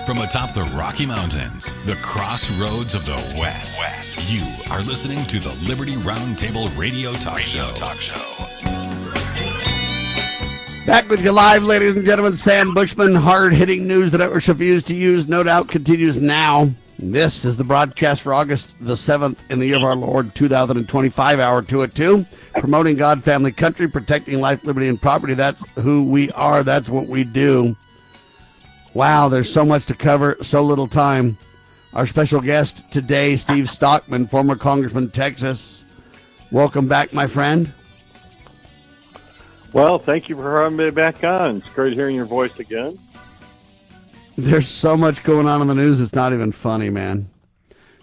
From atop the Rocky Mountains, the crossroads of the West, you are listening to the Liberty RoundTable Radio Talk Show. Back with you live, ladies and gentlemen. Sam Bushman, hard-hitting news that networks refuse to use, no doubt continues now. This is the broadcast for August the 7th in the year of our Lord, 2025, hour 2 at 2. Promoting God, family, country, protecting life, liberty, and property. That's who we are. That's what we do. Wow, there's so much to cover, so little time. Our special guest today, Steve Stockman, former Congressman, Texas. Welcome back, my friend. Well, thank you for having me back on. It's great hearing your voice again. There's so much going on in the news, it's not even funny, man.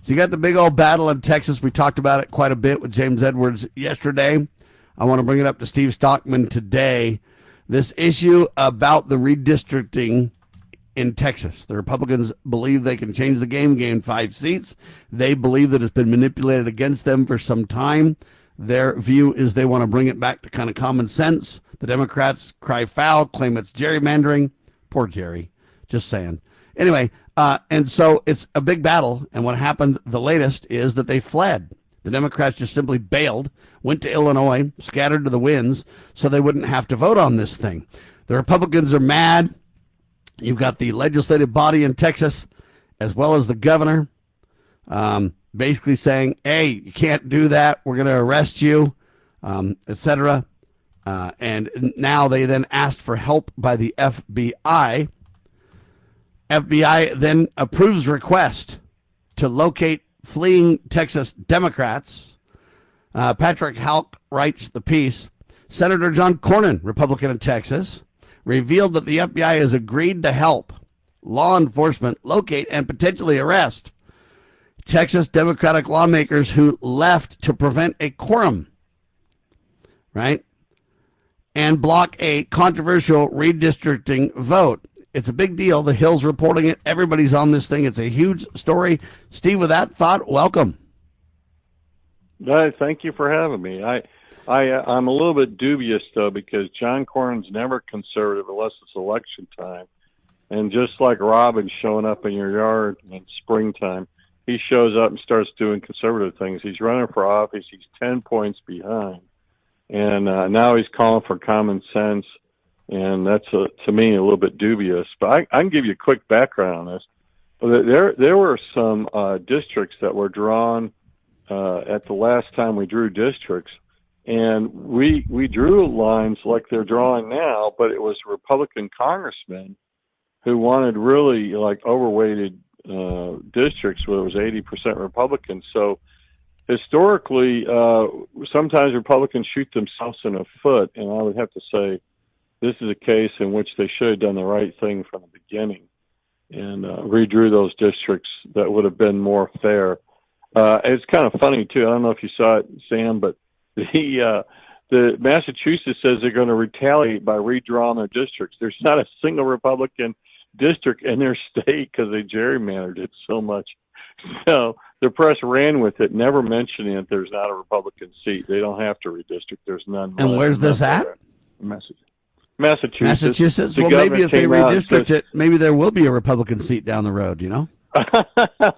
So you got the big old battle in Texas. We talked about it quite a bit with James Edwards yesterday. I want to bring it up to Steve Stockman today. This issue about the redistricting in Texas. The Republicans believe they can change the game, gain 5 seats. They believe that it's been manipulated against them for some time. Their view is they want to bring it back to kind of common sense. The Democrats cry foul, claim it's gerrymandering. Poor Jerry. Just saying. Anyway, and so it's a big battle. And what happened, the latest, is that they fled. The Democrats just simply bailed, went to Illinois, scattered to the winds, so they wouldn't have to vote on this thing. The Republicans are mad. You've got the legislative body in Texas, as well as the governor, basically saying, hey, you can't do that. We're going to arrest you, etc. And now they then asked for help by the FBI. FBI then approves request to locate fleeing Texas Democrats. Patrick Halk writes the piece. Senator John Cornyn, Republican in Texas, revealed that the FBI has agreed to help law enforcement locate and potentially arrest Texas Democratic lawmakers who left to prevent a quorum, right? And block a controversial redistricting vote. It's a big deal. The Hill's reporting it. Everybody's on this thing. It's a huge story. Steve, with that thought, welcome. Thank you for having me. I'm a little bit dubious, though, because John Cornyn's never conservative unless it's election time. And just like Robin showing up in your yard in springtime, he shows up and starts doing conservative things. He's running for office. He's 10 points behind. And now he's calling for common sense. And that's, to me, a little bit dubious. But I can give you a quick background on this. There were some districts that were drawn at the last time we drew districts. And we drew lines like they're drawing now, but it was Republican congressmen who wanted really like overweighted districts where it was 80% Republican. So historically, sometimes Republicans shoot themselves in the foot, and I would have to say this is a case in which they should have done the right thing from the beginning and redrew those districts that would have been more fair. It's kind of funny, too. I don't know if you saw it, Sam, but the Massachusetts says they're going to retaliate by redrawing their districts. There's not a single Republican district in their state because they gerrymandered it so much. So the press ran with it, never mentioning that there's not a Republican seat. They don't have to redistrict. There's none. And where's this at? Massachusetts. Well, maybe if they redistrict it, maybe there will be a Republican seat down the road, you know?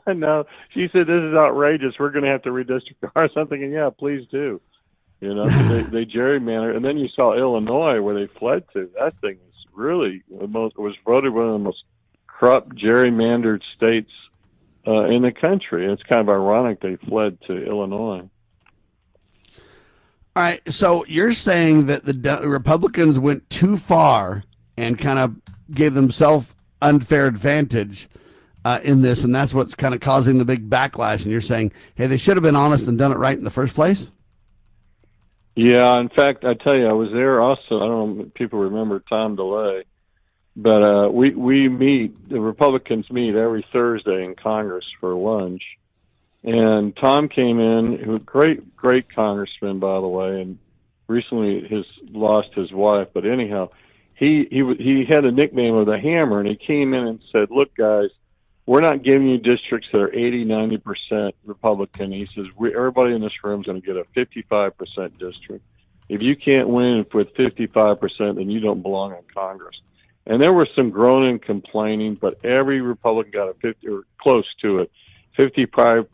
No, she said, this is outrageous. We're going to have to redistrict or something. And yeah, please do. You know, they gerrymandered. And then you saw Illinois where they fled to. That thing was really was voted one of the most corrupt, gerrymandered states in the country. It's kind of ironic they fled to Illinois. All right, so you're saying that the Republicans went too far and kind of gave themselves unfair advantage in this, and that's what's kind of causing the big backlash. And you're saying, hey, they should have been honest and done it right in the first place? Yeah, in fact, I tell you, I was there also. I don't know if people remember Tom DeLay, but we meet, the Republicans meet every Thursday in Congress for lunch. And Tom came in, who great congressman, by the way, and recently lost his wife. But anyhow, he had a nickname of the Hammer, and he came in and said, look, guys, we're not giving you districts that are 80, 90% Republican. He says, everybody in this room is going to get a 55% district. If you can't win with 55%, then you don't belong in Congress. And there was some groaning and complaining, but every Republican got a 50 or close to it, 55%,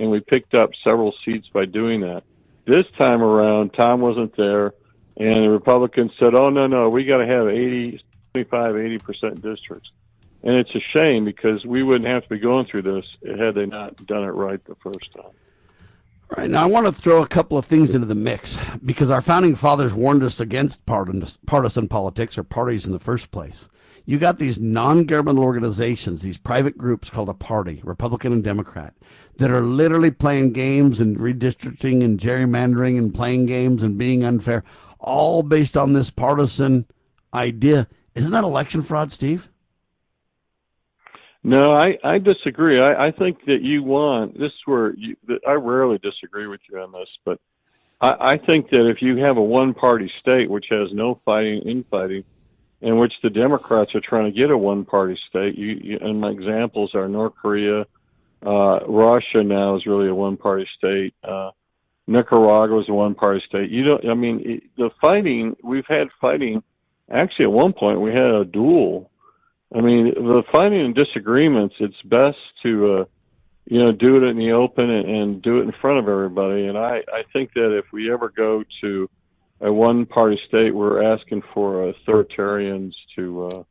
and we picked up several seats by doing that. This time around, Tom wasn't there, and the Republicans said, "Oh no, we got to have 80% districts." And it's a shame because we wouldn't have to be going through this had they not done it right the first time. Right, now I want to throw a couple of things into the mix because our founding fathers warned us against partisan politics or parties in the first place. You got these non-governmental organizations, these private groups called a party, Republican and Democrat, that are literally playing games and redistricting and gerrymandering and playing games and being unfair, all based on this partisan idea. Isn't that election fraud, Steve? No, I disagree. I think that this is where I rarely disagree with you on this, but I think that if you have a one-party state which has no infighting, in which the Democrats are trying to get a one-party state, and my examples are North Korea, Russia now is really a one-party state, Nicaragua is a one-party state. We've had fighting. Actually, at one point we had a duel. I mean, the fighting and disagreements, it's best to, do it in the open and do it in front of everybody. And I think that if we ever go to a one-party state, we're asking for authoritarians to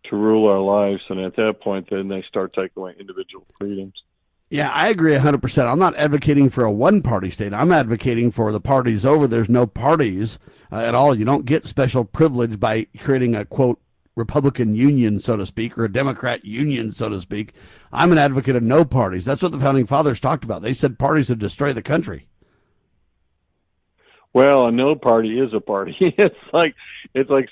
rule our lives. And at that point, then they start taking away individual freedoms. Yeah, I agree 100%. I'm not advocating for a one-party state. I'm advocating for the parties over. There's no parties at all. You don't get special privilege by creating a, quote, Republican union, so to speak, or a Democrat union, so to speak. I'm an advocate of no parties. That's what the founding fathers talked about. They said parties would destroy the country. Well, a no party is a party. It's like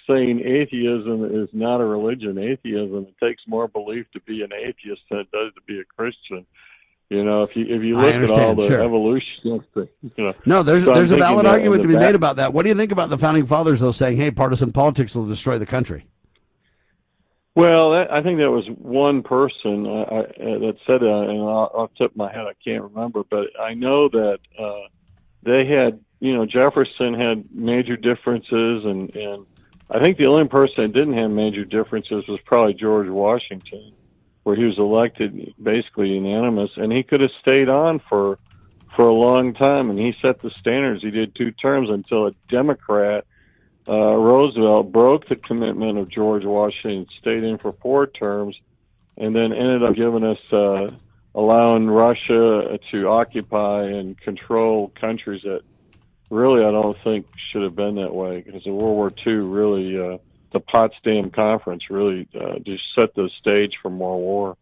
saying atheism is not a religion. Atheism, it takes more belief to be an atheist than it does to be a Christian. If you look at all the evolution, No, there's a valid argument to be made about that. What do you think about the founding fathers, though, saying, hey, partisan politics will destroy the country? Well, I think that was one person that said that, and off the tip of my head, I can't remember, but I know that they had, Jefferson had major differences, and I think the only person that didn't have major differences was probably George Washington, where he was elected basically unanimous, and he could have stayed on for a long time, and he set the standards. He did 2 terms until a Democrat, Roosevelt, broke the commitment of George Washington, stayed in for 4 terms, and then ended up giving us allowing Russia to occupy and control countries that really I don't think should have been that way, because in World War II, really, the Potsdam Conference really just set the stage for more war.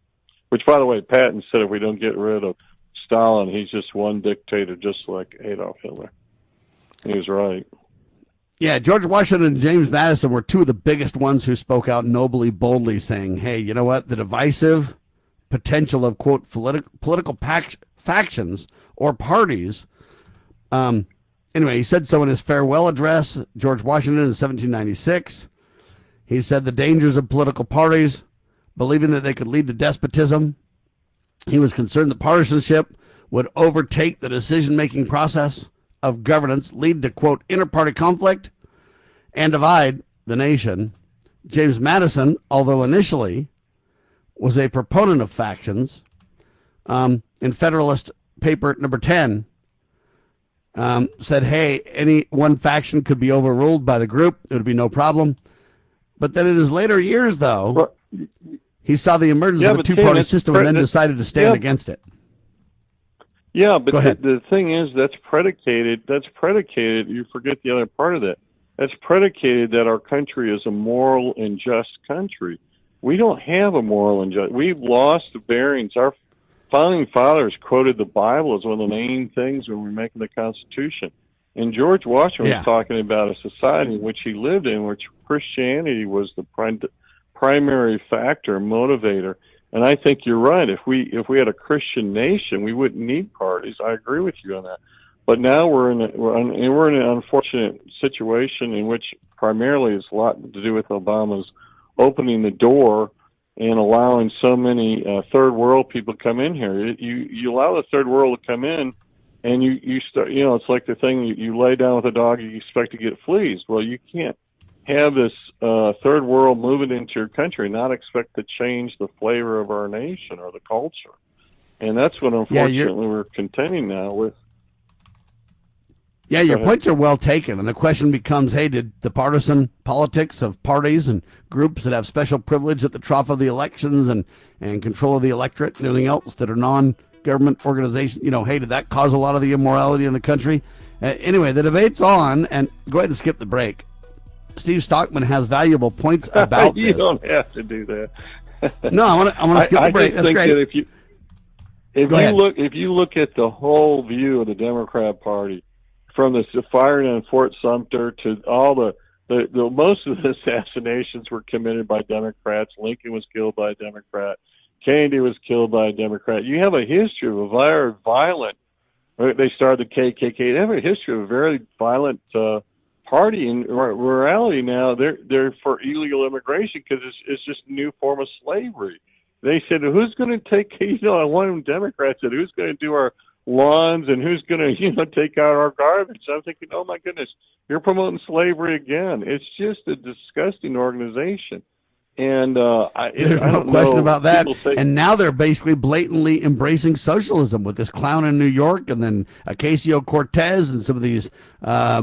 Which, by the way, Patton said if we don't get rid of Stalin, he's just one dictator, just like Adolf Hitler. He was right. Yeah, George Washington and James Madison were 2 of the biggest ones who spoke out nobly, boldly, saying, hey, you know what? The divisive potential of, quote, political factions or parties. Anyway, he said so in his farewell address, George Washington, in 1796. He said the dangers of political parties, believing that they could lead to despotism. He was concerned that partisanship would overtake the decision-making process of governance, lead to, quote, inter-party conflict, and divide the nation. James Madison, although initially was a proponent of factions, in Federalist paper number 10, said, hey, any one faction could be overruled by the group. It would be no problem. But then in his later years, though, he saw the emergence of a 2-party system and then decided to stand against it. Yeah, but the thing is, that's predicated, you forget the other part of that. That's predicated that our country is a moral and just country. We don't have a moral and just, we've lost the bearings. Our founding fathers quoted the Bible as one of the main things when we were making the Constitution. And George Washington was talking about a society in which he lived in, which Christianity was the primary factor, motivator. And I think you're right. If we had a Christian nation, we wouldn't need parties. I agree with you on that. But now we're in an unfortunate situation in which primarily it's a lot to do with Obama's opening the door and allowing so many third world people to come in here. You allow the third world to come in, and you start. It's like the thing you lay down with a dog, you expect to get fleas. Well, you can't have this third world moving into your country and not expect to change the flavor of our nation or the culture. And that's what, unfortunately, we're contending now with. Yeah, your points are well taken. And the question becomes, hey, did the partisan politics of parties and groups that have special privilege at the trough of the elections and control of the electorate and everything else that are non-government organizations, hey, did that cause a lot of the immorality in the country? Anyway, the debate's on, and go ahead and skip the break. Steve Stockman has valuable points about you this. You don't have to do that. No, I want to skip the break. I just think that if you look at the whole view of the Democrat Party, from the firing on Fort Sumter to all the most of the assassinations were committed by Democrats. Lincoln was killed by a Democrat. Kennedy was killed by a Democrat. You have a history of a very violent. They started the KKK. They have a history of a very violent party. In reality, now they're for illegal immigration because it's just a new form of slavery. They said, "Who's going to take?" One of them Democrats said, "Who's going to do our lawns and who's going to take out our garbage?" I'm thinking, oh my goodness, you're promoting slavery again. It's just a disgusting organization. And there's no question about that. And now they're basically blatantly embracing socialism with this clown in New York, and then Ocasio-Cortez and some of these I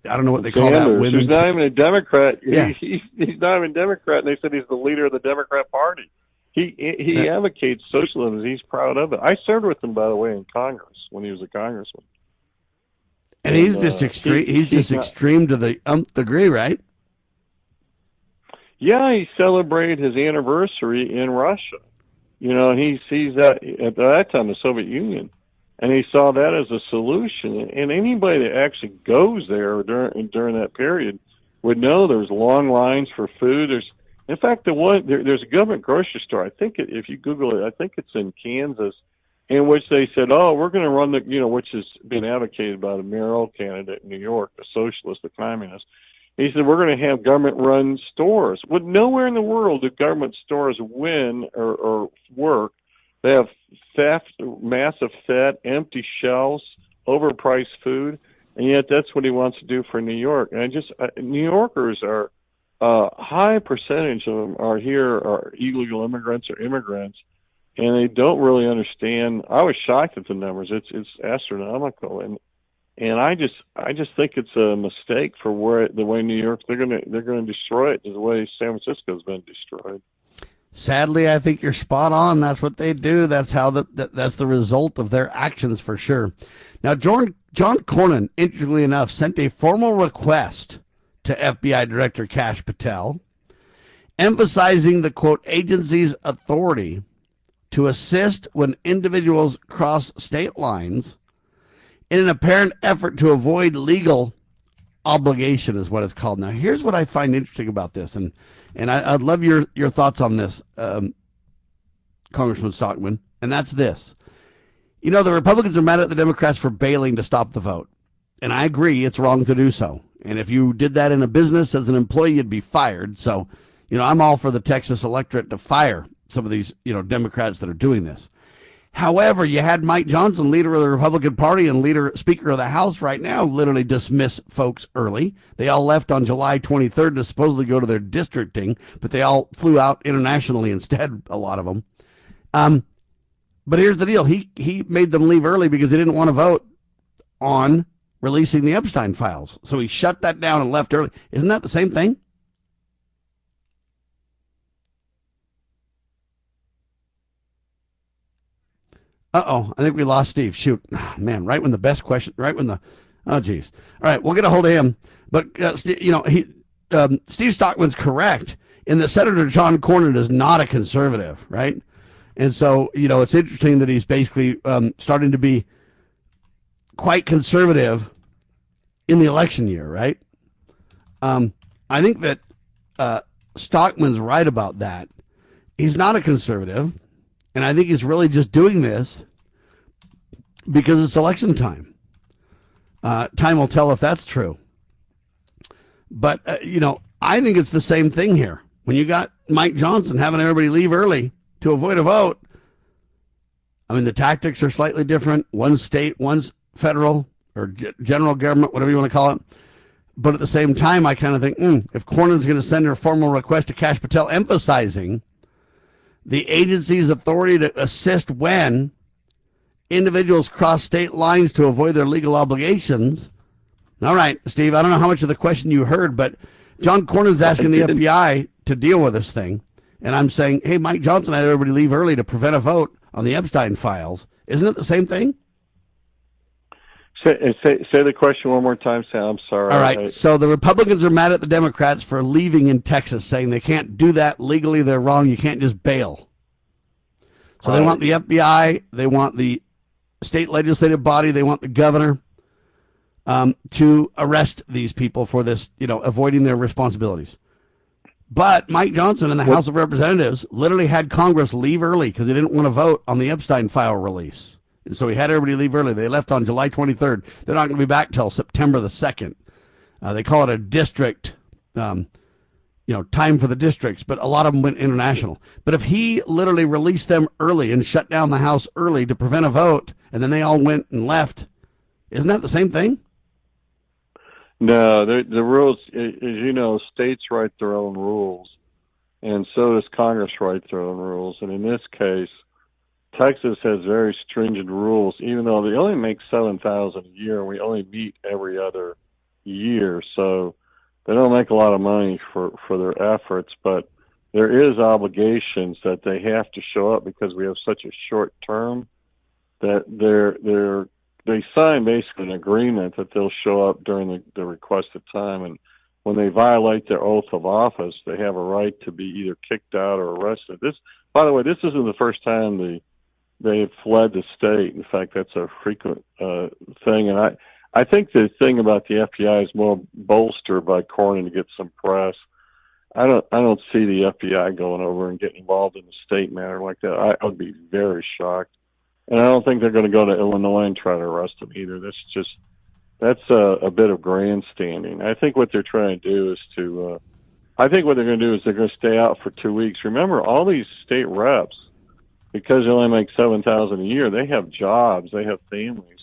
don't know what they call that, women. He's not even a Democrat. Yeah. He's not even a Democrat, and they said he's the leader of the Democrat Party. He advocates socialism. He's proud of it. I served with him, by the way, in Congress when he was a congressman. And he's just extreme. He's just extreme to the nth degree, right? Yeah, he celebrated his anniversary in Russia. He sees that at that time the Soviet Union, and he saw that as a solution. And anybody that actually goes there during that period would know there's long lines for food. In fact, there's a government grocery store. I think if you Google it, I think it's in Kansas, in which they said, "Oh, we're going to run which has been advocated by the mayoral candidate in New York, the socialist, the communist." He said, "We're going to have government-run stores." Well, nowhere in the world do government stores win or work. They have theft, massive theft, empty shelves, overpriced food, and yet that's what he wants to do for New York. And New Yorkers are. High percentage of them are illegal immigrants or immigrants, and they don't really understand. I was shocked at the numbers. It's astronomical, and I just think it's a mistake for the way New York they're gonna destroy it the way San Francisco's been destroyed. Sadly, I think you're spot on. That's what they do. That's how that's the result of their actions for sure. Now, John Cornyn, interestingly enough, sent a formal request to FBI Director Kash Patel, emphasizing the, quote, agency's authority to assist when individuals cross state lines in an apparent effort to avoid legal obligation, is what it's called. Now, here's what I find interesting about this, and I'd love your thoughts on this, Congressman Stockman, and that's this. The Republicans are mad at the Democrats for bailing to stop the vote, and I agree it's wrong to do so. And if you did that in a business as an employee, you'd be fired. So, I'm all for the Texas electorate to fire some of these, Democrats that are doing this. However, you had Mike Johnson, leader of the Republican Party and Speaker of the House right now, literally dismiss folks early. They all left on July 23rd to supposedly go to their districting, but they all flew out internationally instead, a lot of them. But here's the deal. He made them leave early because they didn't want to vote on releasing the Epstein files. So he shut that down and left early. Isn't that the same thing? Uh-oh, I think we lost Steve. Shoot. Man, right when the best question, oh, geez. All right, we'll get a hold of him. But, Steve Stockman's correct in that Senator John Cornyn is not a conservative, right? And so, it's interesting that he's basically starting to be quite conservative in the election year, right? I think that Stockman's right about that. He's not a conservative, and I think he's really just doing this because it's election time. Time will tell if that's true. But, I think it's the same thing here. When you got Mike Johnson having everybody leave early to avoid a vote, the tactics are slightly different. One's state, one's federal or general government, whatever you want to call it. But at the same time, I kind of think, if Cornyn's going to send her formal request to Kash Patel emphasizing the agency's authority to assist when individuals cross state lines to avoid their legal obligations. All right, Steve, I don't know how much of the question you heard, but John Cornyn's asking the FBI to deal with this thing. And I'm saying, hey, Mike Johnson had everybody leave early to prevent a vote on the Epstein files. Isn't it the same thing? Say the question one more time, Sam. I'm sorry. All right. So the Republicans are mad at the Democrats for leaving in Texas, saying they can't do that legally. They're wrong. You can't just bail. So They want the FBI. They want the state legislative body. They want the governor to arrest these people for this, avoiding their responsibilities. But Mike Johnson in the House of Representatives literally had Congress leave early because they didn't want to vote on the Epstein file release. And so he had everybody leave early. They left on July 23rd. They're not going to be back till September the 2nd. They call it a district, time for the districts, but a lot of them went international. But if he literally released them early and shut down the House early to prevent a vote, and then they all went and left, isn't that the same thing? No, the rules, as you know, states write their own rules, and so does Congress write their own rules. And in this case, Texas has very stringent rules, even though they only make $7,000 a year, and we only meet every other year, so they don't make a lot of money for their efforts. But there is obligations that they have to show up because we have such a short term that they sign basically an agreement that they'll show up during the requested time, and when they violate their oath of office, they have a right to be either kicked out or arrested. This, by the way, this isn't the first time they've fled the state. In fact, that's a frequent thing, and I think the thing about the FBI is more bolstered by Cornyn to get some press. I don't see the FBI going over and getting involved in a state matter like that. I would be very shocked. And I don't think they're going to go to Illinois and try to arrest him either. That's a bit of grandstanding. I think what they're trying to do is they're going to stay out for 2 weeks. Remember, all these state reps, because they only make $7,000 a year, they have jobs, they have families.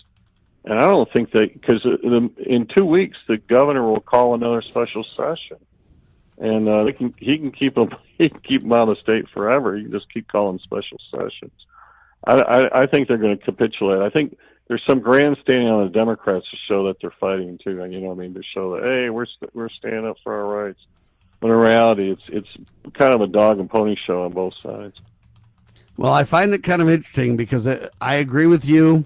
And I don't think because in 2 weeks, the governor will call another special session. And he can keep them out of the state forever. He can just keep calling special sessions. I think they're going to capitulate. I think there's some grandstanding on the Democrats to show that they're fighting too. To show that, hey, we're standing up for our rights. But in reality, it's kind of a dog and pony show on both sides. Well, I find it kind of interesting because I agree with you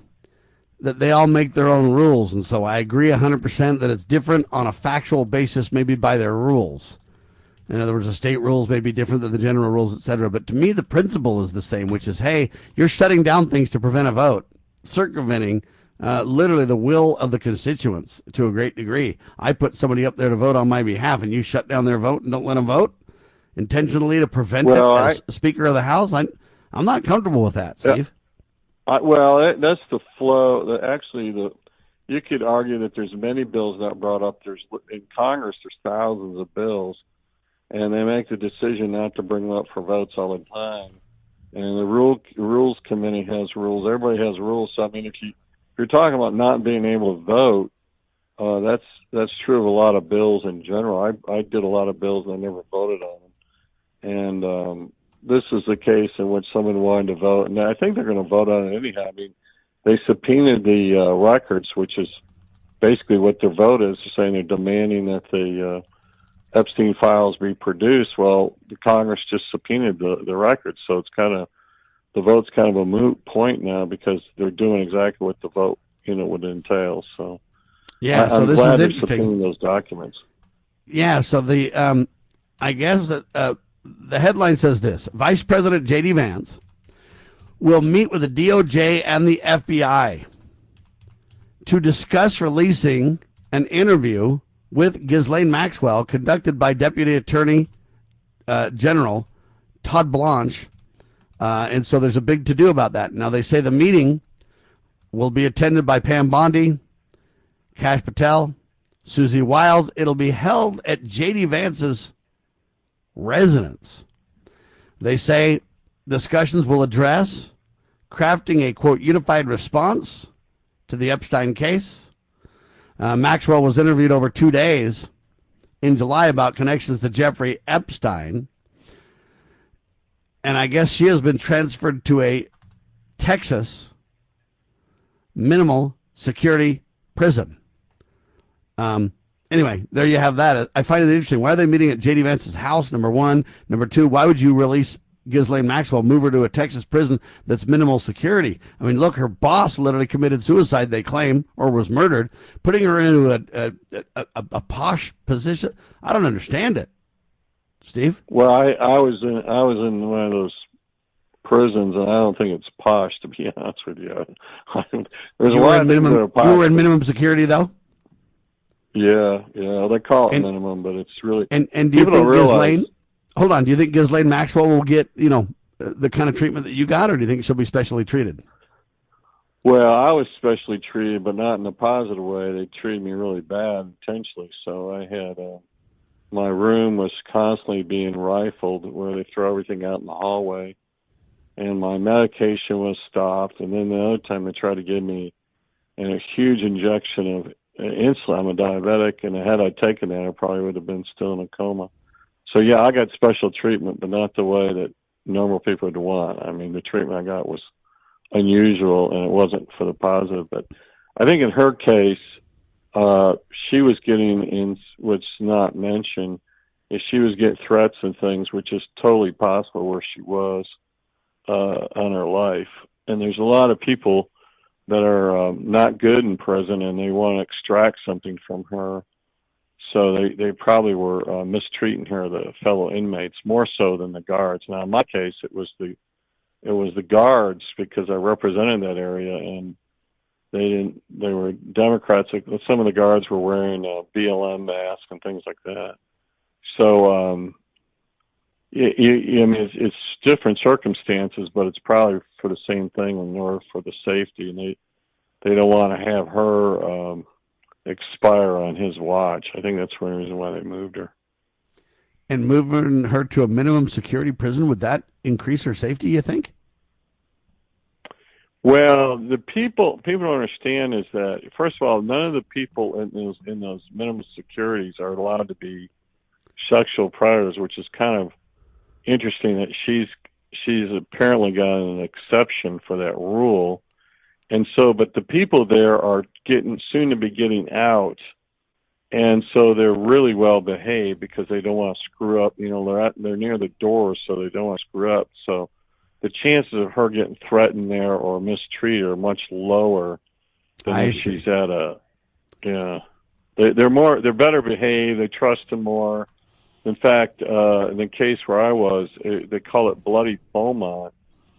that they all make their own rules, and so I agree 100% that it's different on a factual basis, maybe by their rules. In other words, the state rules may be different than the general rules, et cetera. But to me, the principle is the same, which is, hey, you're shutting down things to prevent a vote, circumventing literally the will of the constituents to a great degree. I put somebody up there to vote on my behalf, and you shut down their vote and don't let them vote intentionally to prevent it as Speaker of the House. I'm not comfortable with that, Steve. That's the flow. You could argue that there's many bills not brought up. In Congress, there's thousands of bills. And they make the decision not to bring them up for votes all the time. And the rules committee has rules. Everybody has rules. So if you're talking about not being able to vote, that's true of a lot of bills in general. I did a lot of bills and I never voted on them. And this is the case in which someone wanted to vote, and I think they're going to vote on it anyhow. They subpoenaed the records, which is basically what their vote is. They're saying they're demanding that the Epstein files be produced. Well, the Congress just subpoenaed the records, so the vote's kind of a moot point now because they're doing exactly what the vote would entail. So yeah, so I'm this glad is they're subpoenaing those documents. Yeah, so I guess that the headline says this: Vice President JD Vance will meet with the DOJ and the FBI to discuss releasing an interview with Ghislaine Maxwell conducted by Deputy Attorney General Todd Blanche. And so there's a big to-do about that. Now, they say the meeting will be attended by Pam Bondi, Kash Patel, Susie Wiles. It'll be held at JD Vance's residence. They say discussions will address crafting a, quote, unified response to the Epstein case. Maxwell was interviewed over 2 days in July about connections to Jeffrey Epstein. And I guess she has been transferred to a Texas minimal security prison. Anyway, there you have that. I find it interesting. Why are they meeting at JD Vance's house, number one? Number two, why would you release Ghislaine Maxwell, move her to a Texas prison that's minimal security? I mean, look, her boss literally committed suicide, they claim, or was murdered. Putting her into a posh position, I don't understand it. Steve? Well, I was in one of those prisons, and I don't think it's posh, to be honest with you. There's You a lot of things that are posh. You were in minimum security, though? Yeah, they call it minimum, but it's really... And do you think Ghislaine... Hold on, do you think Ghislaine Maxwell will get, the kind of treatment that you got, or do you think she'll be specially treated? Well, I was specially treated, but not in a positive way. They treated me really bad intentionally, so I had... my room was constantly being rifled, where they throw everything out in the hallway, and my medication was stopped. And then the other time they tried to give me a huge injection of insulin. I'm a diabetic, and had I taken that, I probably would have been still in a coma. So yeah, I got special treatment, but not the way that normal people would want. I mean, the treatment I got was unusual, and it wasn't for the positive. But I think in her case, she was getting in, what's not mentioned, is she was getting threats and things, which is totally possible where she was on her life. And there's a lot of people that are not good in prison, and they want to extract something from her. So they probably were mistreating her, the fellow inmates, more so than the guards. Now, in my case, it was the guards, because I represented that area, and they were Democrats. Some of the guards were wearing BLM masks and things like that. So, I mean, it's different circumstances, but it's probably for the same thing, and more for the safety. And they don't want to have her expire on his watch. I think that's one reason why they moved her. And moving her to a minimum security prison, would that increase her safety, you think? Well, the people don't understand is that, first of all, none of the people in those minimum securities are allowed to be sexual predators, which is kind of interesting that she's apparently got an exception for that rule. And so, but the people there are soon to be getting out, and so they're really well behaved because they don't want to screw up. They're near the doors, so they don't want to screw up. So the chances of her getting threatened there or mistreated are much lower than if she's at a. Yeah, they're better behaved. They trust him more. In fact, in the case where I was, they call it Bloody Beaumont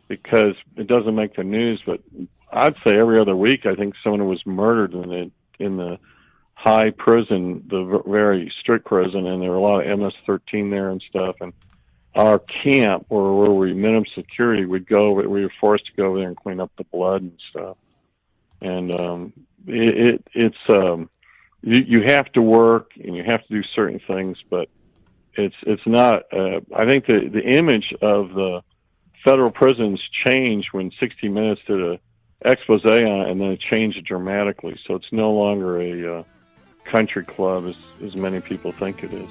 because it doesn't make the news, but I'd say every other week I think someone was murdered in the high prison, the very strict prison, and there were a lot of MS-13 there and stuff. And our camp, or where we minimum security, we were forced to go over there and clean up the blood and stuff. And you have to work and you have to do certain things, but it's not. I think the image of the federal prisons changed when 60 Minutes did a expose on it, and then it changed dramatically. So it's no longer a country club as many people think it is.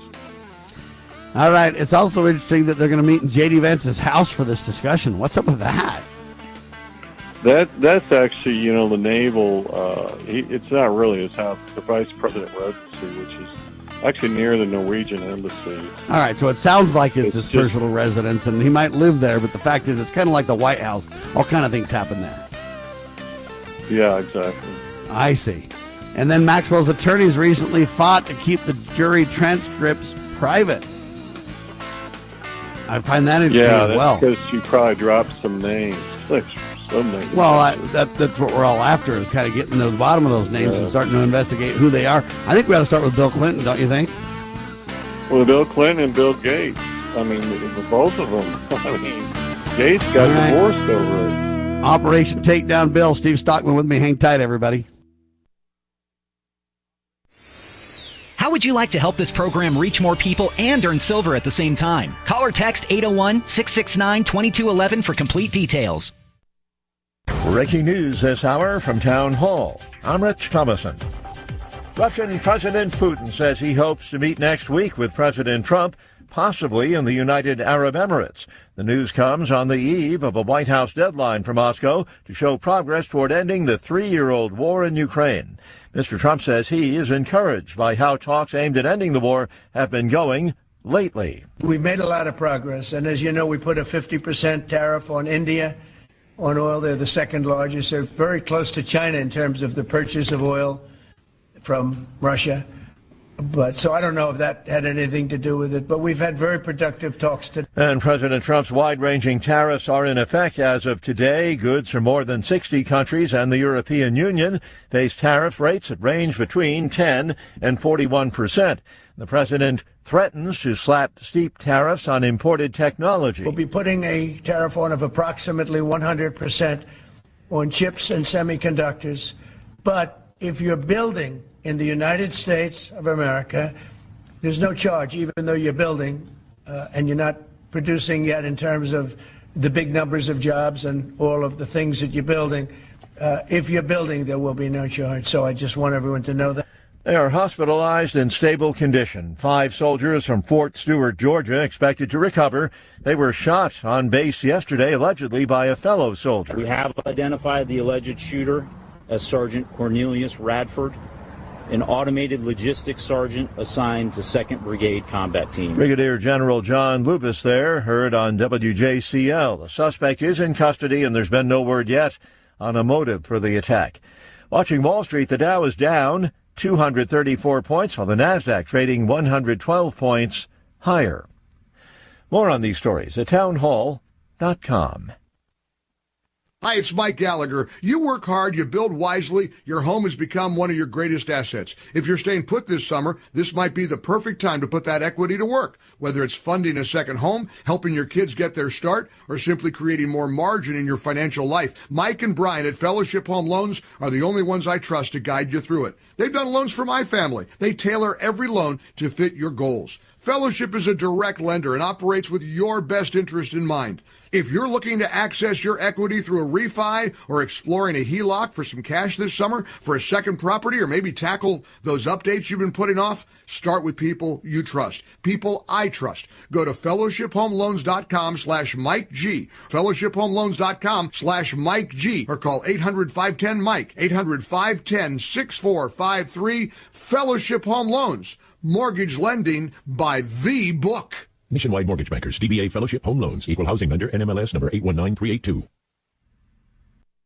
All right. It's also interesting that they're going to meet in JD Vance's house for this discussion. What's up with that? That's actually, the naval. It's not really his house. It's the vice president residency, which is actually near the Norwegian embassy. All right, so it sounds like it's his personal residence, and he might live there, but the fact is it's kind of like the White House. All kind of things happen there. Yeah, exactly. I see. And then Maxwell's attorneys recently fought to keep the jury transcripts private. I find that interesting as well. Yeah, that's because she probably dropped some names. Well, that's what we're all after, is kind of getting to the bottom of those names and starting to investigate who they are. I think we ought to start with Bill Clinton, don't you think? Well, Bill Clinton and Bill Gates. I mean, both of them. I mean, Gates got divorced over it. Operation Takedown Bill. Steve Stockman with me. Hang tight, everybody. How would you like to help this program reach more people and earn silver at the same time? Call or text 801-669-2211 for complete details. Breaking news this hour from Town Hall. I'm Rich Thomason. Russian President Putin says he hopes to meet next week with President Trump, possibly in the United Arab Emirates. The news comes on the eve of a White House deadline for Moscow to show progress toward ending the 3-year-old war in Ukraine. Mr. Trump says he is encouraged by how talks aimed at ending the war have been going lately. We've made a lot of progress, and as you know, we put a 50% tariff on India on oil. They're the second largest. They're very close to China in terms of the purchase of oil from Russia. But so I don't know if that had anything to do with it, but we've had very productive talks today. And President Trump's wide-ranging tariffs are in effect as of today. Goods from more than 60 countries and the European Union face tariff rates that range between 10 and 41%. The president threatens to slap steep tariffs on imported technology. We'll be putting a tariff on of approximately 100% on chips and semiconductors. But if you're building in the United States of America, there's no charge, even though you're building and you're not producing yet in terms of the big numbers of jobs and all of the things that you're building. If you're building, there will be no charge. So I just want everyone to know that. They are hospitalized in stable condition. 5 soldiers from Fort Stewart, Georgia, expected to recover. They were shot on base yesterday, allegedly by a fellow soldier. We have identified the alleged shooter as Sergeant Cornelius Radford, an automated logistics sergeant assigned to 2nd Brigade Combat Team. Brigadier General John Lubis there, heard on WJCL. The suspect is in custody, and there's been no word yet on a motive for the attack. Watching Wall Street, the Dow is down 234 points, while the Nasdaq trading 112 points higher. More on these stories at townhall.com. Hi, it's Mike Gallagher. You work hard, you build wisely, your home has become one of your greatest assets. If you're staying put this summer, this might be the perfect time to put that equity to work. Whether it's funding a second home, helping your kids get their start, or simply creating more margin in your financial life, Mike and Brian at Fellowship Home Loans are the only ones I trust to guide you through it. They've done loans for my family. They tailor every loan to fit your goals. Fellowship is a direct lender and operates with your best interest in mind. If you're looking to access your equity through a refi or exploring a HELOC for some cash this summer for a second property, or maybe tackle those updates you've been putting off, start with people you trust, people I trust. Go to fellowshiphomeloans.com/Mike G, fellowshiphomeloans.com/Mike G, or call 800-510-MIKE, 800-510-6453. Fellowship Home Loans, mortgage lending by the book. Nationwide Mortgage Bankers, DBA Fellowship Home Loans, Equal Housing Lender, NMLS number 819382.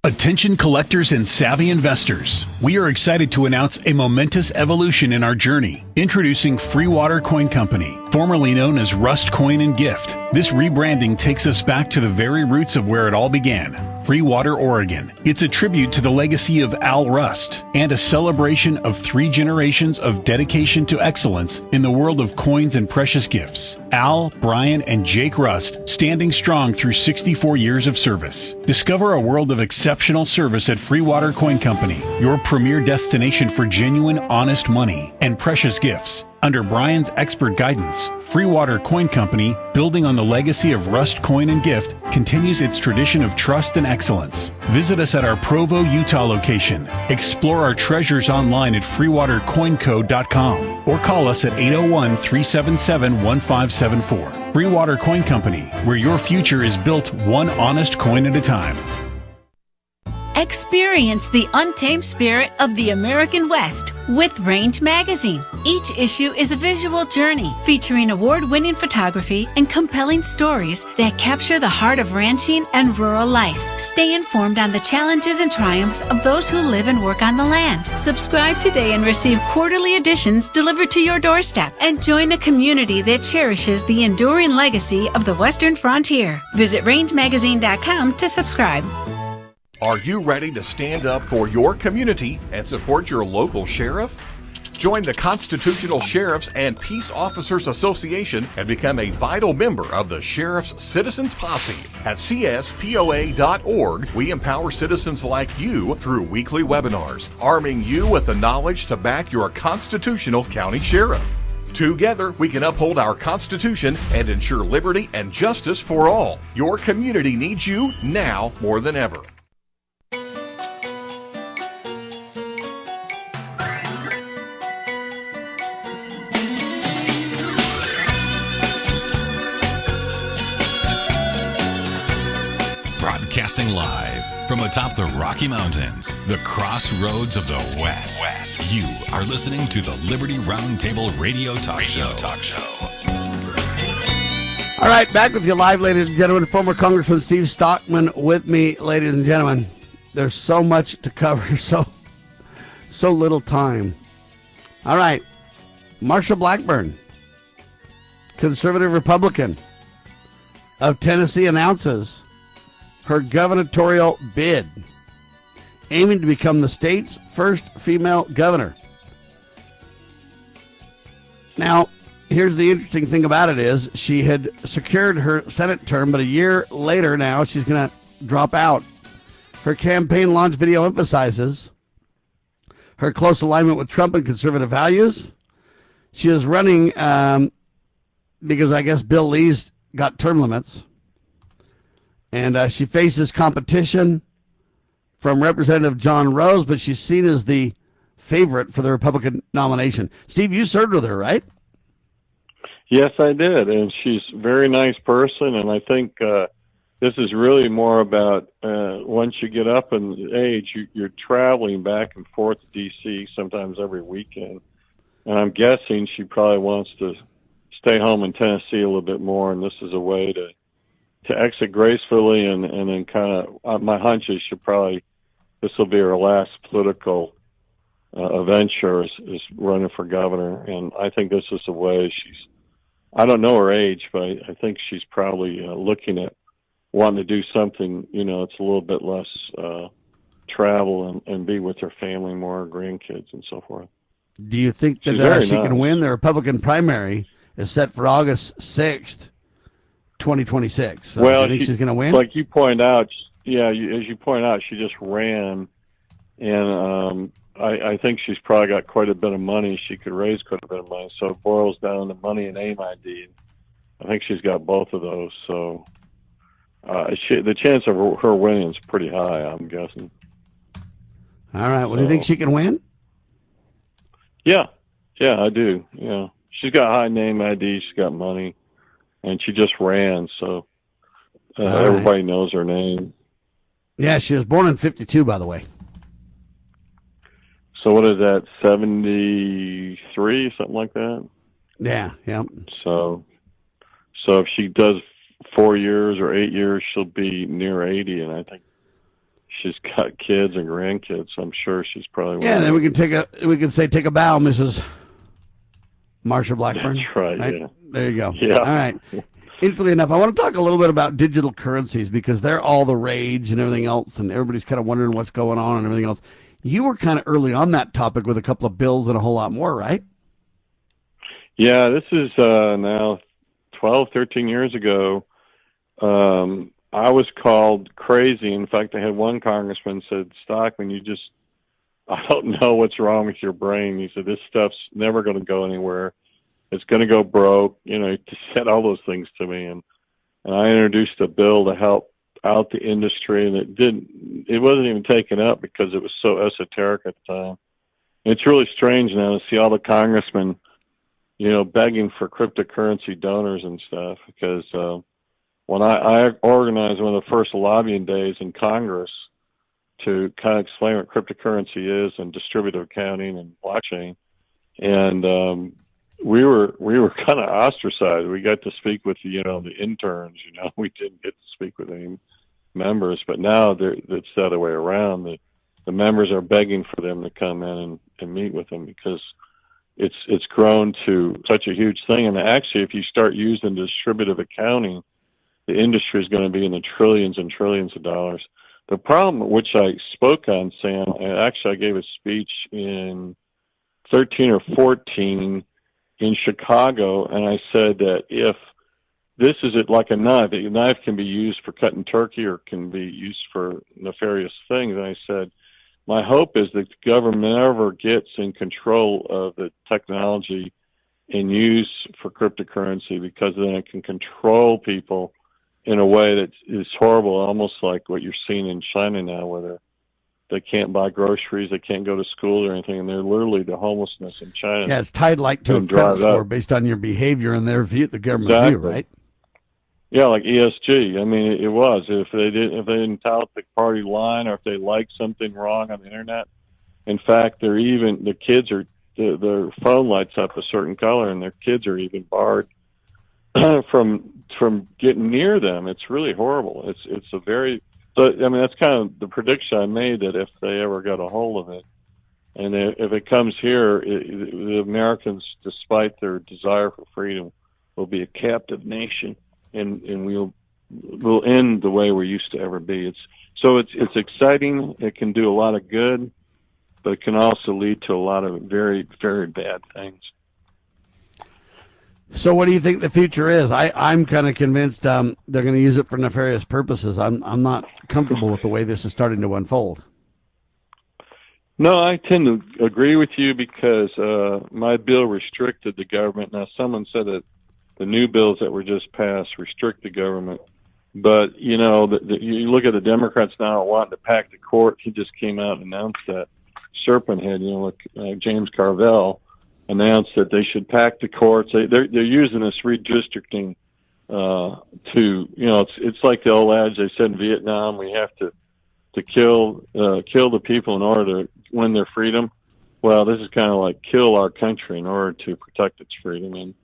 Attention collectors and savvy investors. We are excited to announce a momentous evolution in our journey. Introducing Free Water Coin Company, formerly known as Rust Coin and Gift. This rebranding takes us back to the very roots of where it all began, Free Water, Oregon. It's a tribute to the legacy of Al Rust and a celebration of 3 generations of dedication to excellence in the world of coins and precious gifts. Al, Brian, and Jake Rust standing strong through 64 years of service. Discover a world of exceptional service at Free Water Coin Company, your premier destination for genuine, honest money and precious gifts. Under Brian's expert guidance, Free Water Coin Company, building on the legacy of Rust Coin and Gift, continues its tradition of trust and excellence. Visit us at our Provo, Utah location. Explore our treasures online at freewatercoinco.com or call us at 801-377-1574. Free Water Coin Company, where your future is built one honest coin at a time. Experience the untamed spirit of the American West with Range Magazine. Each issue is a visual journey featuring award-winning photography and compelling stories that capture the heart of ranching and rural life. Stay informed on the challenges and triumphs of those who live and work on the land. Subscribe today and receive quarterly editions delivered to your doorstep, and join a community that cherishes the enduring legacy of the Western frontier. Visit rangemagazine.com to subscribe. Are you ready to stand up for your community and support your local sheriff? Join the Constitutional Sheriffs and Peace Officers Association and become a vital member of the Sheriff's Citizens Posse. At cspoa.org, we empower citizens like you through weekly webinars, arming you with the knowledge to back your constitutional county sheriff. Together, we can uphold our Constitution and ensure liberty and justice for all. Your community needs you now more than ever. Live from atop the Rocky Mountains, the crossroads of the West. You are listening to the Liberty RoundTable Radio Talk Show. All right, back with you live, ladies and gentlemen. Former Congressman Steve Stockman with me, ladies and gentlemen. There's so much to cover, so little time. All right, Marsha Blackburn, conservative Republican of Tennessee, announces her gubernatorial bid, aiming to become the state's first female governor. Now, here's the interesting thing about it is she had secured her Senate term, but a year later now she's going to drop out. Her campaign launch video emphasizes her close alignment with Trump and conservative values. She is running because I guess Bill Lee's got term limits. And she faces competition from Representative John Rose, but she's seen as the favorite for the Republican nomination. Steve, you served with her, right? Yes, I did, and she's a very nice person, and I think this is really more about once you get up in age, you're traveling back and forth to D.C. sometimes every weekend, and I'm guessing she probably wants to stay home in Tennessee a little bit more, and this is a way to exit gracefully, and then kind of, my hunch is this will be her last political venture is running for governor, and I think this is the way I don't know her age, but I think she's probably looking at wanting to do something, it's a little bit less travel and be with her family more, grandkids and so forth. Do you think that she can win? The Republican primary is set for August 6th. 2026. So well, you think she's going to win? Like you point out, as you point out, she just ran, and I think she's probably got quite a bit of money. She could raise quite a bit of money, so it boils down to money and AIM ID. I think she's got both of those, so the chance of her winning is pretty high, I'm guessing. All right. Well, do you think she can win? Yeah, I do. Yeah, she's got high name ID. She's got money. And she just ran, so everybody knows her name. Yeah, she was born in 52, by the way. So what is that, 73, something like that? Yeah. So if she does 4 years or 8 years, she'll be near 80, and I think she's got kids and grandkids. So I'm sure she's probably. Yeah, then we can take a bow, Mrs. Marsha Blackburn. That's right? Yeah. There you go. Yeah. All right. Infinitely enough, I want to talk a little bit about digital currencies because they're all the rage and everything else, and everybody's kind of wondering what's going on and everything else. You were kind of early on that topic with a couple of bills and a whole lot more, right? Yeah, this is now 12, 13 years ago. I was called crazy. In fact, I had one congressman said, Stockman, I don't know what's wrong with your brain. He said, this stuff's never going to go anywhere. It's going to go broke. He said all those things to me. And I introduced a bill to help out the industry, and it wasn't even taken up because it was so esoteric at the time. And it's really strange now to see all the congressmen, begging for cryptocurrency donors and stuff, because when I organized one of the first lobbying days in Congress to kind of explain what cryptocurrency is and distributed accounting and blockchain, and we were kind of ostracized. We got to speak with the interns. We didn't get to speak with any members, but now it's the other way around. The members are begging for them to come in and meet with them because it's grown to such a huge thing. And actually, if you start using distributive accounting, the industry is going to be in the trillions and trillions of dollars. The problem, which I spoke on, Sam, I gave a speech in 13 or 14 in Chicago, and I said that if this is like a knife can be used for cutting turkey or can be used for nefarious things. And I said, my hope is that the government never gets in control of the technology in use for cryptocurrency, because then it can control people in a way that is horrible, almost like what you're seeing in China now, where they can't buy groceries, they can't go to school or anything, and they're literally the homelessness in China. Yeah, it's tied like to a credit score based on your behavior and their view, the government's view, right? Yeah, like ESG. I mean, it was. If they didn't tout the party line, or if they liked something wrong on the internet. In fact, the kids are, their phone lights up a certain color, and their kids are even barred from getting near them. It's really horrible. It's a very, so I mean, that's kind of the prediction I made, that if they ever got a hold of it, and if it comes here, the Americans, despite their desire for freedom, will be a captive nation, and we'll end the way we used to ever be. It's exciting. It can do a lot of good, but it can also lead to a lot of very, very bad things. So what do you think the future is? I'm kind of convinced they're going to use it for nefarious purposes. I'm not comfortable with the way this is starting to unfold. No, I tend to agree with you, because my bill restricted the government. Now, someone said that the new bills that were just passed restrict the government. But, you know, you look at the Democrats now wanting to pack the court. He just came out and announced that. Serpent Head, James Carville announced that they should pack the courts. They're using this redistricting to, it's like the old adage they said in Vietnam, we have to kill the people in order to win their freedom. Well, this is kind of like kill our country in order to protect its freedom. And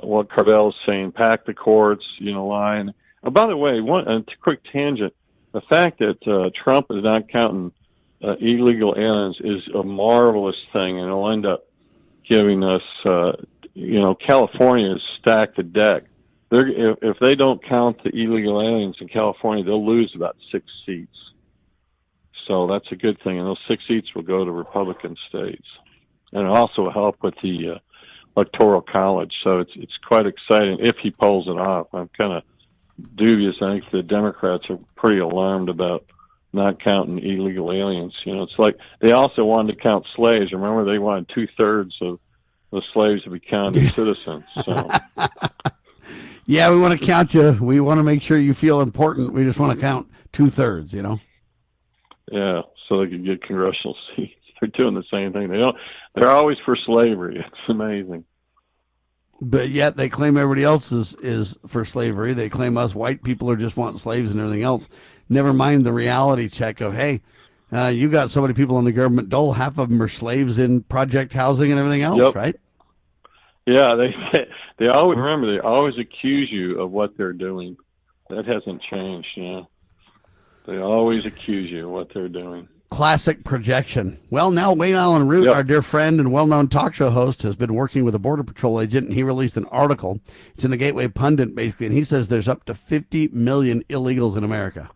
what Carville is saying, pack the courts, lie. And by the way, a quick tangent: the fact that Trump is not counting illegal aliens is a marvelous thing, and it'll end up giving us, California is stacked the deck. If they don't count the illegal aliens in California, they'll lose about 6 seats. So that's a good thing, and those 6 seats will go to Republican states, and it'll also help with the Electoral College. So it's quite exciting if he pulls it off. I'm kind of dubious. I think the Democrats are pretty alarmed about not counting illegal aliens. It's like they also wanted to count slaves. Remember, they wanted 2/3 of the slaves to be counted citizens. So. Yeah, we want to count you. We want to make sure you feel important. We just want to count 2/3. Yeah, so they could get congressional seats. They're doing the same thing. They're always for slavery. It's amazing. But yet they claim everybody else is for slavery. They claim us white people are just wanting slaves and everything else. Never mind the reality check of, hey, you got so many people on the government dole. Half of them are slaves in project housing and everything else, Yep. Right? Yeah, they always accuse you of what they're doing. That hasn't changed. They always accuse you of what they're doing. Classic projection. Well, now Wayne Allen Root, our dear friend and well-known talk show host, has been working with a Border Patrol agent, and he released an article. It's in the Gateway Pundit, basically, and he says there's up to 50 million illegals in America.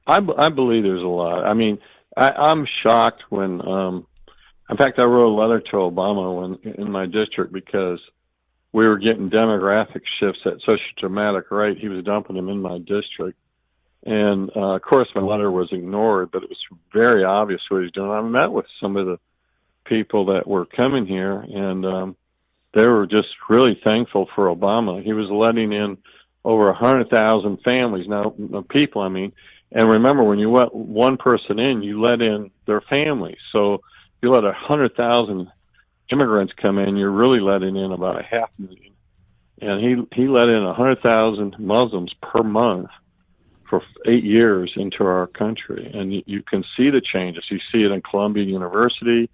I believe there's a lot. I mean, I'm shocked when, in fact, I wrote a letter to Obama in my district, because we were getting demographic shifts at such a dramatic rate. He was dumping them in my district. And, of course, my letter was ignored, but it was very obvious what he's doing. I met with some of the people that were coming here, and they were just really thankful for Obama. He was letting in over 100,000 families, people, I mean. And remember, when you let one person in, you let in their family. So if you let 100,000 immigrants come in, you're really letting in about 500,000. And he let in 100,000 Muslims per month for 8 years into our country, and you can see the changes. You see it in Columbia University.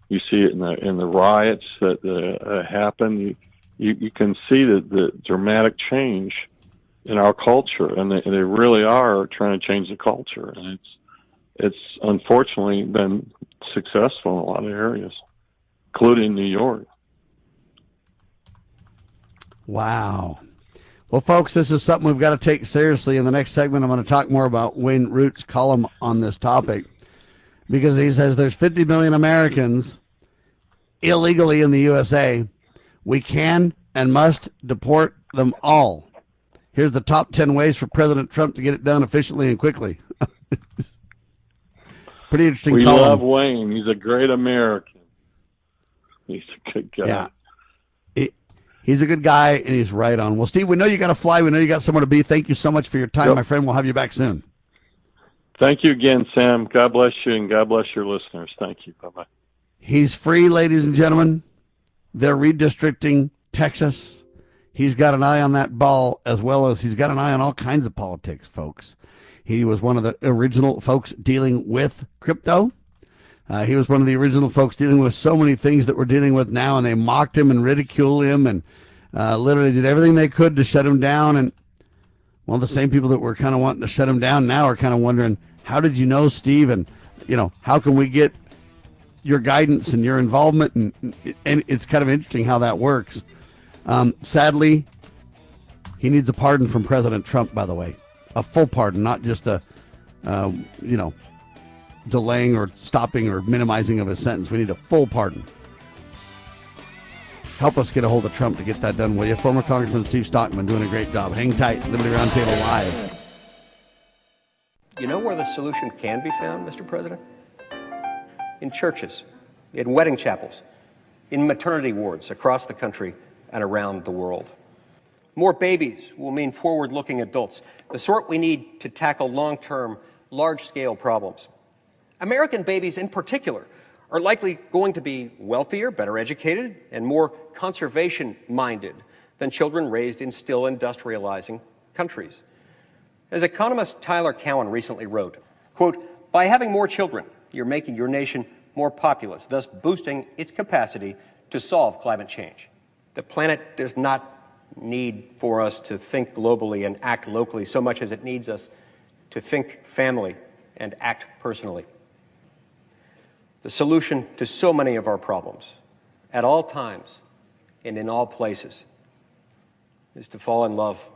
You see it in the riots that happen. You can see the dramatic change in our culture, and they really are trying to change the culture. And it's unfortunately been successful in a lot of areas, including New York. Wow. Well, folks, this is something we've got to take seriously. In the next segment, I'm going to talk more about Wayne Root's column on this topic, because he says there's 50 million Americans illegally in the USA. We can and must deport them all. Here's the top 10 ways for President Trump to get it done efficiently and quickly. Pretty interesting column. We love Wayne. He's a great American. He's a good guy. Yeah. He's a good guy, and he's right on. Well, Steve, we know you got to fly. We know you got somewhere to be. Thank you so much for your time, my friend. We'll have you back soon. Thank you again, Sam. God bless you, and God bless your listeners. Thank you. Bye-bye. He's free, ladies and gentlemen. They're redistricting Texas. He's got an eye on that ball, as well as he's got an eye on all kinds of politics, folks. He was one of the original folks dealing with crypto. He was one of the original folks dealing with so many things that we're dealing with now, and they mocked him and ridiculed him and literally did everything they could to shut him down. And, well, the same people that were kind of wanting to shut him down now are kind of wondering, how did you know, Steve? And, how can we get your guidance and your involvement? And it's kind of interesting how that works. Sadly, he needs a pardon from President Trump, by the way. A full pardon, not just a, delaying or stopping or minimizing of his sentence. We need a full pardon. Help us get a hold of Trump to get that done, will you? Former Congressman Steve Stockman doing a great job. Hang tight. Liberty Roundtable Live. You know where the solution can be found, Mr. President? In churches, in wedding chapels, in maternity wards across the country and around the world. More babies will mean forward-looking adults, the sort we need to tackle long-term, large-scale problems. American babies in particular are likely going to be wealthier, better educated, and more conservation-minded than children raised in still industrializing countries. As economist Tyler Cowen recently wrote, quote, "By having more children, you're making your nation more populous, thus boosting its capacity to solve climate change. The planet does not need for us to think globally and act locally so much as it needs us to think family and act personally. The solution to so many of our problems, at all times and in all places, is to fall in love,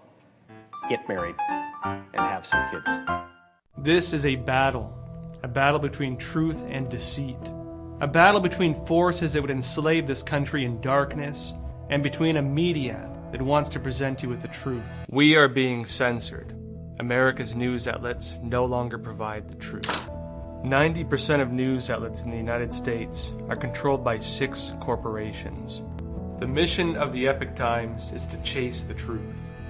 get married, and have some kids." This is a battle between truth and deceit, a battle between forces that would enslave this country in darkness and between a media that wants to present you with the truth. We are being censored. America's news outlets no longer provide the truth. 90% of news outlets in the United States are controlled by 6 corporations. The mission of the Epoch Times is to chase the truth,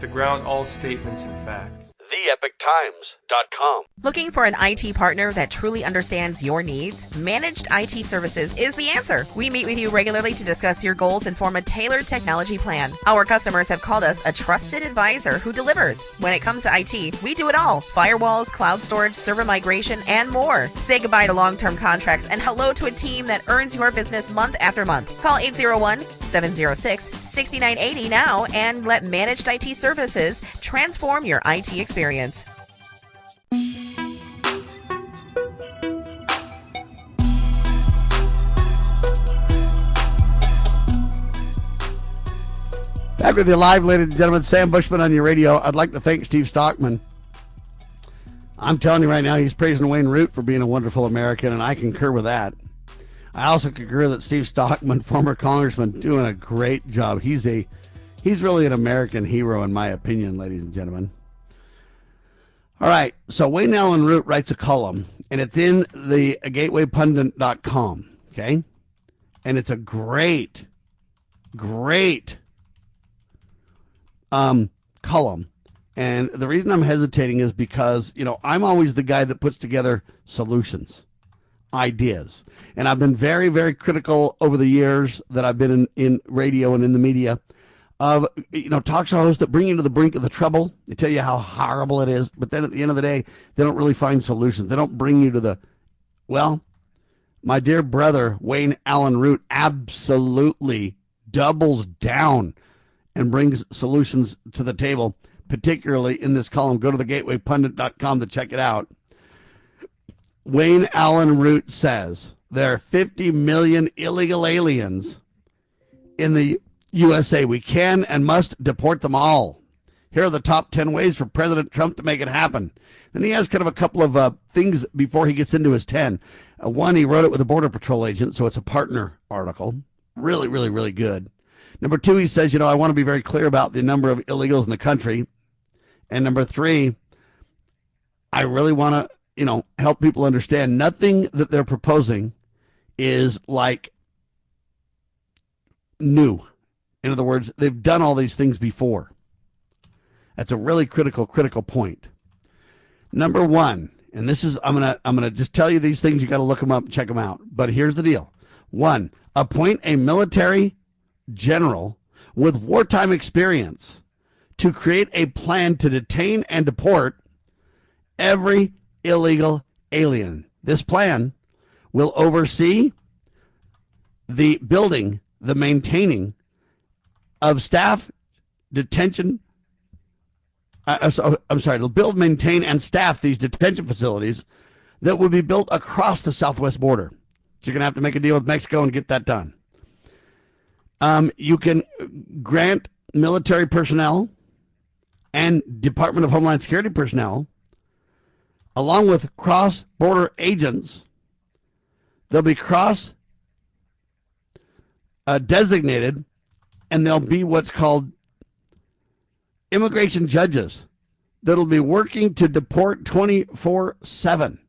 to ground all statements in fact. TheEpochTimes.com. Looking for an IT partner that truly understands your needs? Managed IT Services is the answer. We meet with you regularly to discuss your goals and form a tailored technology plan. Our customers have called us a trusted advisor who delivers. When it comes to IT, we do it all. Firewalls, cloud storage, server migration, and more. Say goodbye to long-term contracts and hello to a team that earns your business month after month. Call 801-706-6980 now and let Managed IT Services transform your IT experience. Back with you live, ladies and gentlemen. Sam Bushman on your radio. I'd like to thank Steve Stockman. I'm telling you right now, he's praising Wayne Root for being a wonderful American, and I concur with that. I also concur that Steve Stockman, former congressman, doing a great job. He's really an American hero, in my opinion, ladies and gentlemen. All right, so Wayne Allen Root writes a column, and it's in the gatewaypundit.com, okay? And it's a great column. And the reason I'm hesitating is because, I'm always the guy that puts together solutions, ideas. And I've been very, very critical over the years that I've been in radio and in the media of, talk show hosts that bring you to the brink of the trouble. They tell you how horrible it is, but then at the end of the day, they don't really find solutions. They don't bring you to my dear brother, Wayne Allen Root, absolutely doubles down and brings solutions to the table, particularly in this column. Go to thegatewaypundit.com to check it out. Wayne Allen Root says there are 50 million illegal aliens in the USA. We can and must deport them all. Here are the top 10 ways for President Trump to make it happen. Then he has kind of a couple of things before he gets into his 10. One, he wrote it with a Border Patrol agent, so it's a partner article. Really, really, really good. Number 2, he says, I want to be very clear about the number of illegals in the country. And number 3, I really want to, help people understand nothing that they're proposing is like new. In other words, they've done all these things before. That's a really critical point. Number 1, and this is, I'm gonna just tell you these things. You got to look them up and check them out. But here's the deal. 1, appoint a military general with wartime experience to create a plan to detain and deport every illegal alien. This plan will oversee the building, the maintaining of staff detention. It'll build, maintain, and staff these detention facilities that will be built across the southwest border. So you're going to have to make a deal with Mexico and get that done. You can grant military personnel and Department of Homeland Security personnel, along with cross-border agents. They'll be designated, and they'll be what's called immigration judges that'll be working to deport 24/7.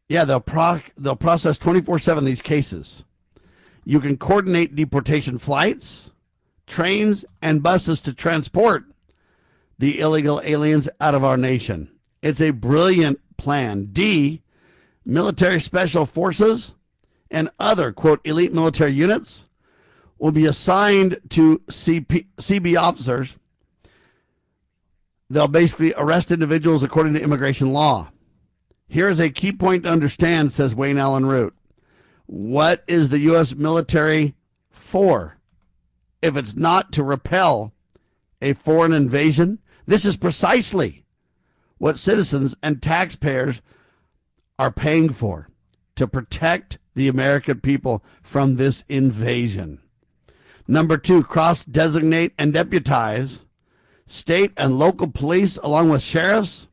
Yeah, they'll process 24/7 these cases. You can coordinate deportation flights, trains, and buses to transport the illegal aliens out of our nation. It's a brilliant plan. D, military special forces and other, quote, elite military units will be assigned to CB officers. They'll basically arrest individuals according to immigration law. Here's a key point to understand, says Wayne Allen Root. What is the U.S. military for if it's not to repel a foreign invasion? This is precisely what citizens and taxpayers are paying for, to protect the American people from this invasion. Number 2, cross-designate and deputize state and local police along with sheriffs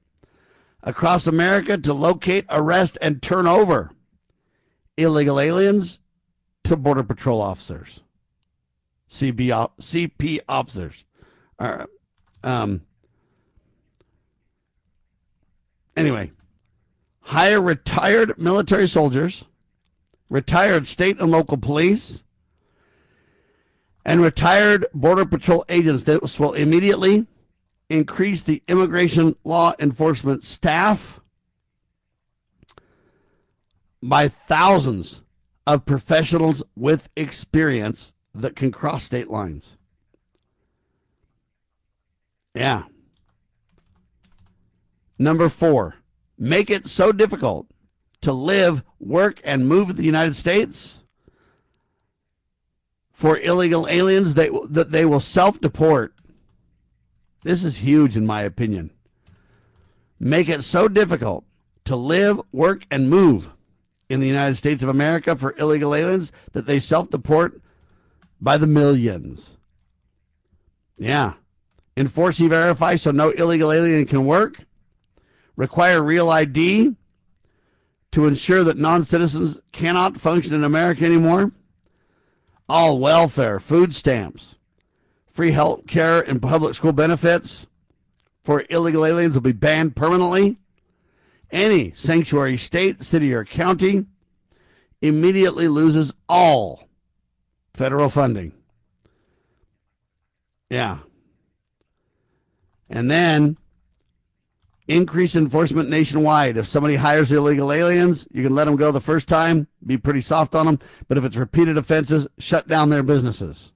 across America to locate, arrest, and turn over illegal aliens to Border Patrol officers, CP officers. Anyway, hire retired military soldiers, retired state and local police, and retired Border Patrol agents. This will immediately increase the immigration law enforcement staff by thousands of professionals with experience that can cross state lines. Yeah. Number 4, make it so difficult to live, work, and move in the United States for illegal aliens that they will self-deport. This is huge in my opinion. Make it so difficult to live, work, and move in the United States of America for illegal aliens that they self-deport by the millions. Yeah. Enforce E-Verify so no illegal alien can work. Require real ID to ensure that non-citizens cannot function in America anymore. All welfare, food stamps, free health care, and public school benefits for illegal aliens will be banned permanently. Any sanctuary state, city, or county immediately loses all federal funding. Yeah. And then increase enforcement nationwide. If somebody hires illegal aliens, you can let them go the first time, be pretty soft on them. But if it's repeated offenses, shut down their businesses.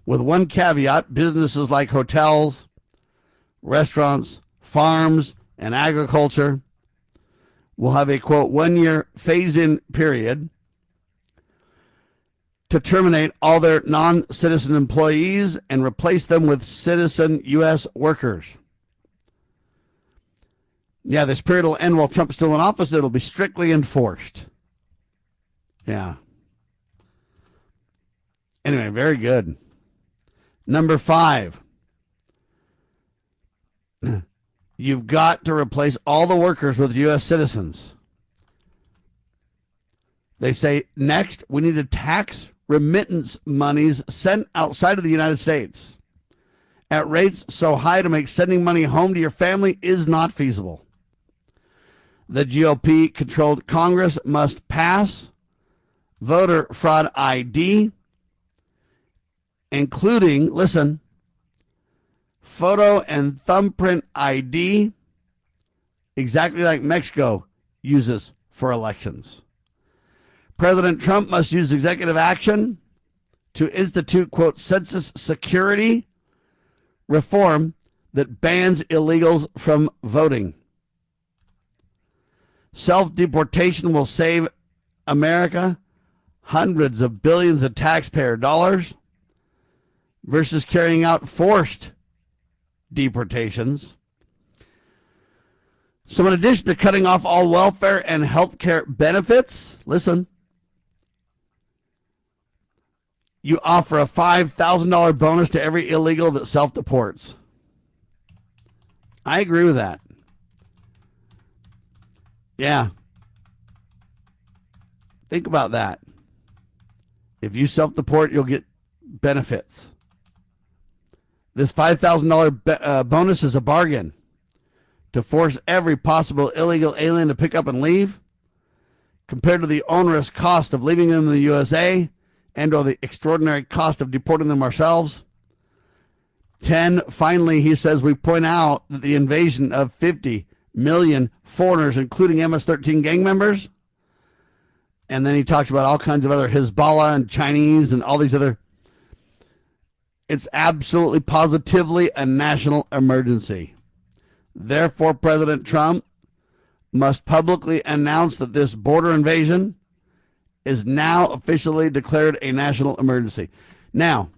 With one caveat, businesses like hotels, restaurants, farms, and agriculture will have a, quote, 1-year phase-in period to terminate all their non-citizen employees and replace them with citizen U.S. workers. Yeah, this period will end while Trump's still in office. It'll be strictly enforced. Yeah. Anyway, very good. Number 5. You've got to replace all the workers with U.S. citizens. They say, next, we need to tax remittance monies sent outside of the United States at rates so high to make sending money home to your family is not feasible. The GOP-controlled Congress must pass voter fraud ID, including, listen, photo and thumbprint ID, exactly like Mexico uses for elections. President Trump must use executive action to institute, quote, census security reform that bans illegals from voting. Self-deportation will save America hundreds of billions of taxpayer dollars versus carrying out forced deportations. So in addition to cutting off all welfare and health care benefits, listen, you offer a $5,000 bonus to every illegal that self-deports. I agree with that. Yeah. Think about that. If you self-deport, you'll get benefits. This $5,000 bonus is a bargain to force every possible illegal alien to pick up and leave, compared to the onerous cost of leaving them in the USA and or the extraordinary cost of deporting them ourselves. 10, finally, he says, we point out that the invasion of 50 million foreigners, including MS-13 gang members, and then he talks about all kinds of other Hezbollah and Chinese and all these other, it's absolutely positively a national emergency. Therefore, President Trump must publicly announce that this border invasion is now officially declared a national emergency. Now,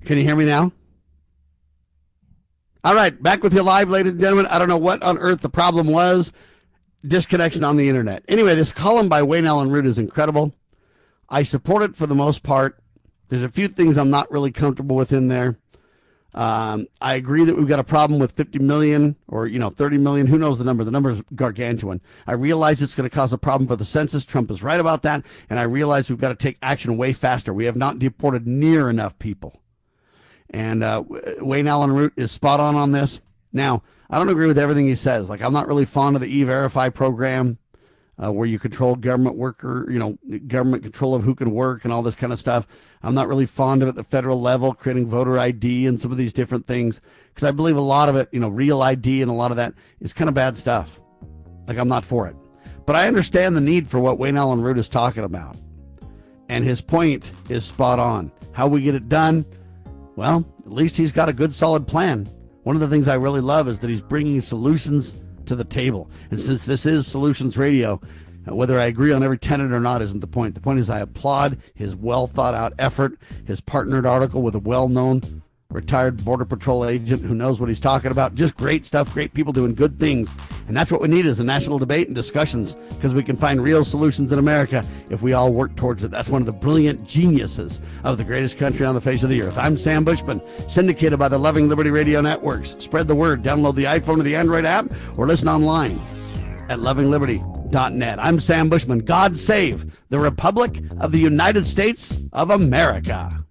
can you hear me now? All right, back with you live, ladies and gentlemen. I don't know what on earth the problem was. Disconnection on the internet. Anyway, this column by Wayne Allen Root is incredible. I support it for the most part. There's a few things I'm not really comfortable with in there. I agree that we've got a problem with 50 million or, 30 million. Who knows the number? The number is gargantuan. I realize it's going to cause a problem for the census. Trump is right about that. And I realize we've got to take action way faster. We have not deported near enough people. And Wayne Allen Root is spot on this. Now, I don't agree with everything he says. Like, I'm not really fond of the E-Verify program where you control government worker, government control of who can work and all this kind of stuff. I'm not really fond of it at the federal level, creating voter ID and some of these different things, because I believe a lot of it, real ID and a lot of that is kind of bad stuff. Like, I'm not for it. But I understand the need for what Wayne Allen Root is talking about. And his point is spot on. How we get it done? Well, at least he's got a good, solid plan. One of the things I really love is that he's bringing solutions to the table. And since this is Solutions Radio, whether I agree on every tenet or not isn't the point. The point is I applaud his well-thought-out effort, his partnered article with a well-known retired Border Patrol agent who knows what he's talking about. Just great stuff, great people doing good things. And that's what we need is a national debate and discussions, because we can find real solutions in America if we all work towards it. That's one of the brilliant geniuses of the greatest country on the face of the earth. I'm Sam Bushman, syndicated by the Loving Liberty Radio Networks. Spread the word. Download the iPhone or the Android app or listen online at lovingliberty.net. I'm Sam Bushman. God save the Republic of the United States of America.